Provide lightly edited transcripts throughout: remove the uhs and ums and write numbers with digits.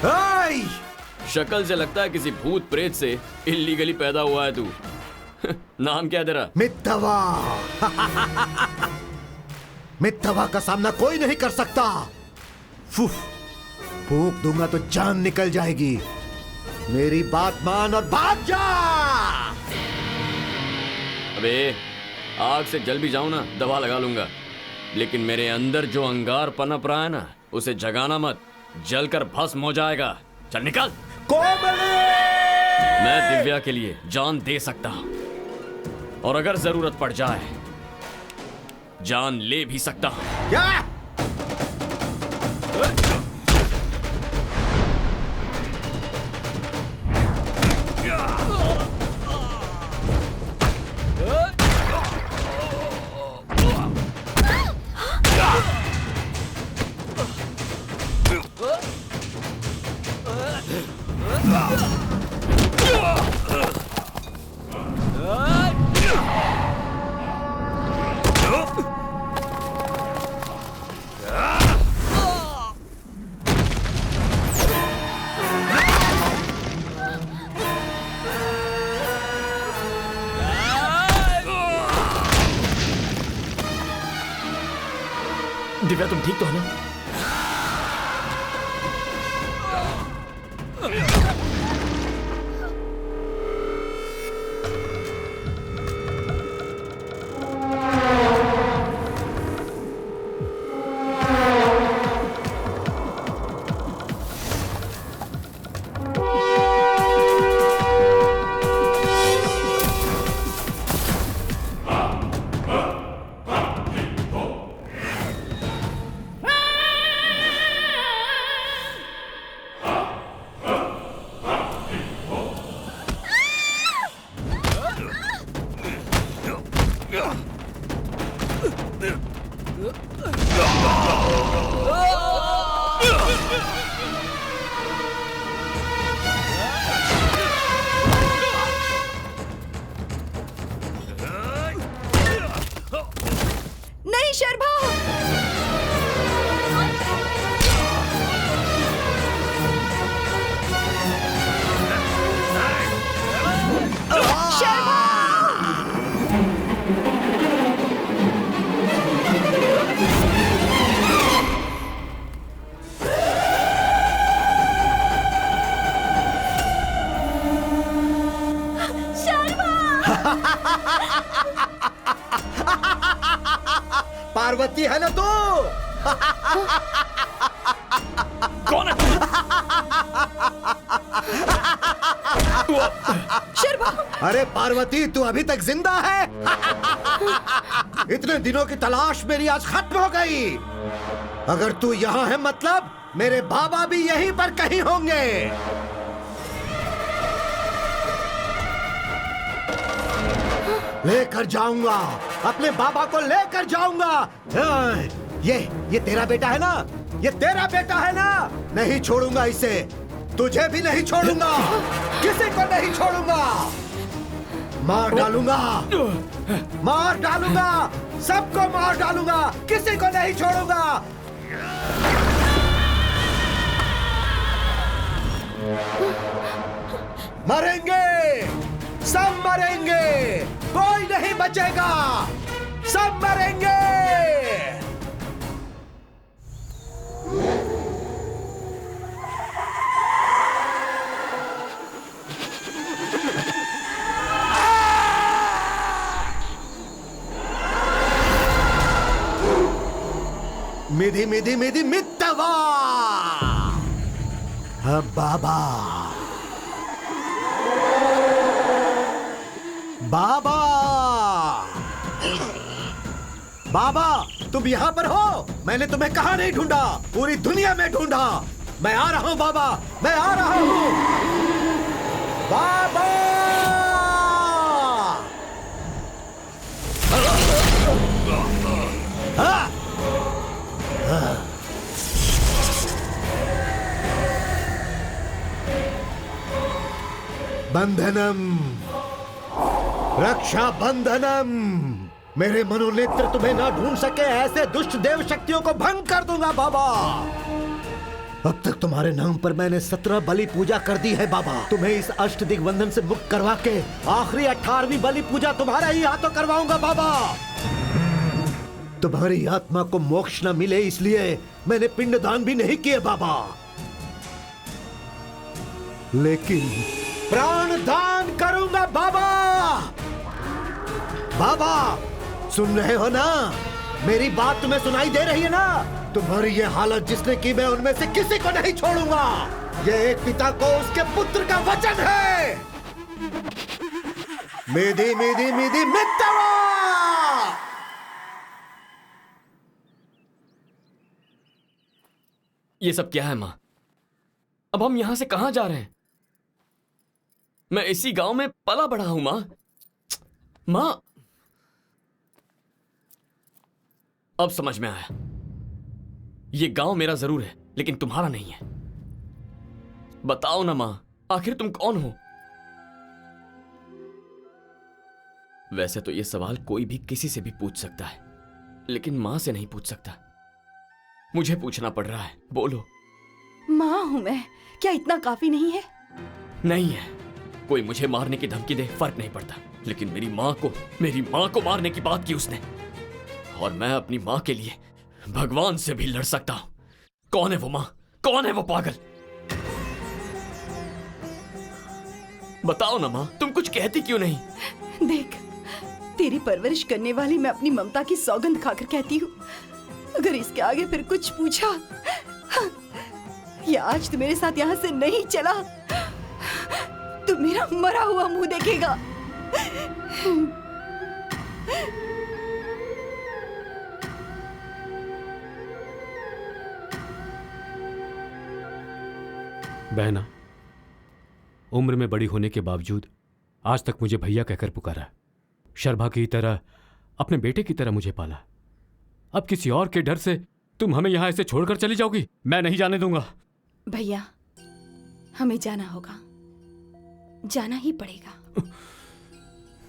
आई! शक्ल से लगता है किसी भूत प्रेत से इल्लीगली पैदा हुआ है तू। नाम क्या है तेरा? मित्तवा। मित्तवा का सामना कोई नहीं कर सकता। फूंक दूंगा तो जान निकल जाएगी। मेरी बात मान और भाग जा। अबे आग से जल भी जाऊं ना, दवा लगा लूंगा, लेकिन मेरे अंदर जो अंगार पनप रहा है ना, उसे जगाना मत, जलकर भस्म हो जाएगा। चल निकल। कोमली! मैं दिव्या के लिए जान दे सकता हूं, और अगर जरूरत पड़ जाए जान ले भी सकता हूं। क्या? दिव्या तुम ठीक तो हो ना? नहीं शर्मा! शर्मा! पार्वती है ना तू? कौन है? शर्मा! अरे पार्वती, तू अभी तक जिंदा है? इतने दिनों की तलाश मेरी आज खत्म हो गई। अगर तू यहाँ है मतलब मेरे बाबा भी यहीं पर कहीं होंगे। लेकर जाऊंगा, अपने बाबा को लेकर जाऊंगा। ये तेरा बेटा है ना? ये तेरा बेटा है ना? नहीं छोड़ूंगा इसे, तुझे भी नहीं छोड़ूंगा, किसी को नहीं छोड़ूंगा। मार डालूंगा, मार डालूंगा, सबको मार डालूंगा, किसी को नहीं छोड़ूंगा। मरेंगे, सब मरेंगे, कोई नहीं बचेगा, सब मरेंगे। मिधि मिधि मिधि मित्तवा। बाबा, बाबा, बाबा, तुम यहाँ पर हो? मैंने तुम्हें कहाँ नहीं ढूंढा, पूरी दुनिया में ढूंढा। मैं आ रहा हूँ बाबा, मैं आ रहा हूँ बाबा। हाँ? बंधनम, रक्षा बंधनम। मेरे मनोनेत्र तुम्हें ना ढूंढ सके, ऐसे दुष्ट देव शक्तियों को भंग कर दूंगा बाबा। अब तक तुम्हारे नाम पर मैंने 17 बलि पूजा कर दी है बाबा। तुम्हें इस अष्ट दिग्बंधन से मुक्त करवा के आखिरी 18वीं बलि पूजा तुम्हारा ही हाथों करवाऊंगा बाबा। तुम्हारी आत्मा को मोक्ष न मिले इसलिए मैंने पिंडदान भी नहीं किए बाबा, लेकिन प्राण दान करूंगा बाबा। बाबा सुन रहे हो ना? मेरी बात तुम्हें सुनाई दे रही है ना? तुम्हारी ये हालत जिसने की, मैं उनमें से किसी को नहीं छोड़ूंगा। ये एक पिता को उसके पुत्र का वचन है। मेदी मेदी मेदी मित्तवा। ये सब क्या है माँ? अब हम यहां से कहां जा रहे हैं? मैं इसी गांव में पला बड़ा हूं माँ। माँ अब समझ में आया, ये गांव मेरा जरूर है लेकिन तुम्हारा नहीं है। बताओ ना मां, आखिर तुम कौन हो? वैसे तो ये सवाल कोई भी किसी से भी पूछ सकता है, लेकिन मां से नहीं पूछ सकता। मुझे पूछना पड़ रहा है, बोलो। माँ हूं मैं, क्या इतना काफी नहीं है? नहीं है। कोई मुझे मारने की धमकी दे फर्क नहीं पड़ता, लेकिन मेरी मां को मारने की बात की उसने, और मैं अपनी मां के लिए भगवान से भी लड़ सकता हूं। कौन है वो मां? कौन है वो पागल? बताओ ना मां, तुम कुछ कहती क्यों नहीं? देख, तेरी परवरिश करने वाली मैं अपनी ममता की सौगंध खाकर कहती हूँ, अगर इसके आगे फिर कुछ पूछा या आज तू मेरे साथ यहाँ से नहीं चला तो मेरा मरा हुआ मुंह देखेगा। बहना, उम्र में बड़ी होने के बावजूद आज तक मुझे भैया कहकर पुकारा, शर्भा की तरह, अपने बेटे की तरह मुझे पाला। अब किसी और के डर से तुम हमें यहां ऐसे छोड़कर चली जाओगी? मैं नहीं जाने दूंगा। भैया, हमें जाना होगा, जाना ही पड़ेगा।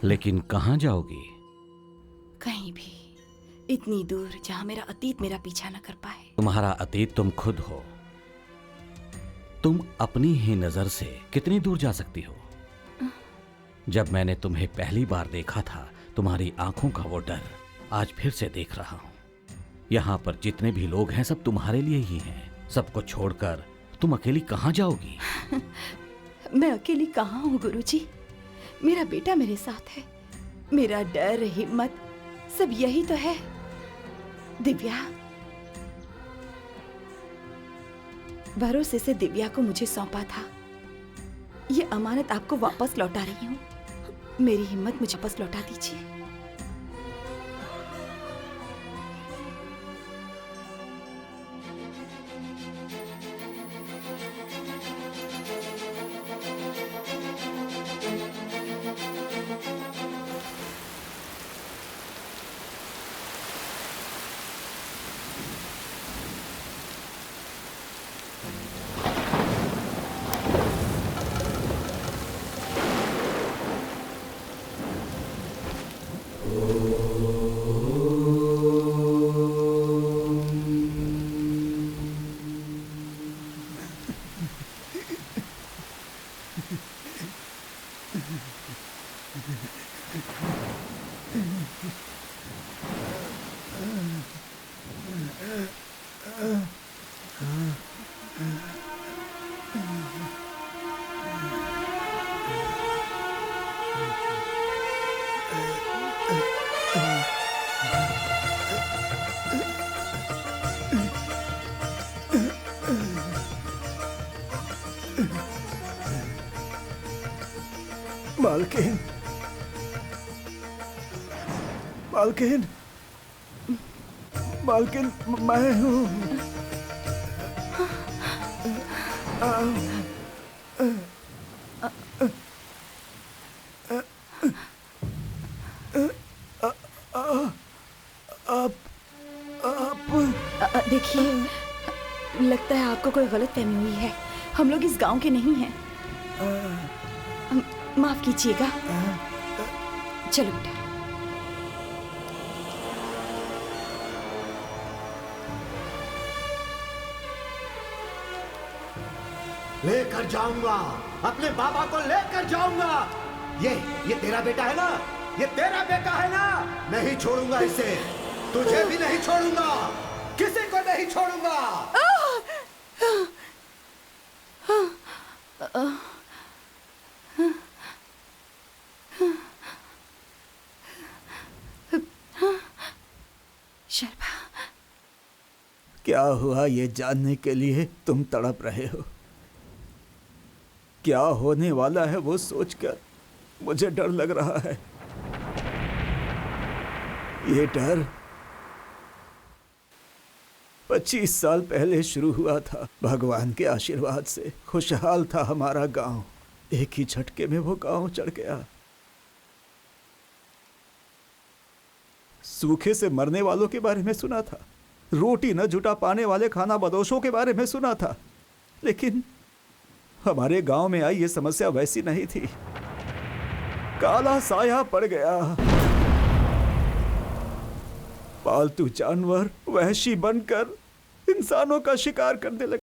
लेकिन कहां जाओगी? कहीं भी, इतनी दूर जहां मेरा अतीत मेरा पीछा न कर पाए। तुम्हारा अतीत तुम खुद हो। तुम अपनी ही नजर से कितनी दूर जा सकती हो? जब मैंने तुम्हें पहली बार देखा था, तुम्हारी आंखों का वो डर आज फिर से देख रहा हूं। यहां पर जितने भी लोग हैं सब तुम्हारे लिए ही हैं। सबको छोड़कर तुम अकेली कहां जाओगी? मैं अकेली कहां हूं गुरुजी? मेरा बेटा मेरे साथ है। मेरा डर, हिम्मत सब यही तो है। दिव्या, भरोसे से दिव्या को मुझे सौंपा था। ये अमानत आपको वापस लौटा रही हूँ। मेरी हिम्मत मुझे वापस लौटा दीजिए। मालकिन, मालकिन, मालकिन, मैं हूँ। देखिए, लगता है आपको कोई गलतफहमी हुई है। हम लोग इस गांव के नहीं हैं। माफ कीजिएगा। चलो बेटा। लेकर जाऊंगा, अपने बाबा को लेकर जाऊंगा। ये तेरा बेटा है ना, ये तेरा बेटा है ना, नहीं छोड़ूंगा इसे, तुझे भी नहीं छोड़ूंगा, किसी को नहीं छोड़ूंगा। शर्मा, क्या हुआ ये जानने के लिए तुम तड़प रहे हो? क्या होने वाला है वो सोचकर मुझे डर लग रहा है। ये डर 25 साल पहले शुरू हुआ था। भगवान के आशीर्वाद से खुशहाल था हमारा गांव। एक ही झटके में वो गांव चढ़ गया। सूखे से मरने वालों के बारे में सुना था, रोटी न जुटा पाने वाले खाना बदोशों के बारे में सुना था, लेकिन हमारे गांव में आई ये समस्या वैसी नहीं थी। काला साया पड़ गया। पालतू जानवर वहशी बनकर इंसानों का शिकार करने लगे।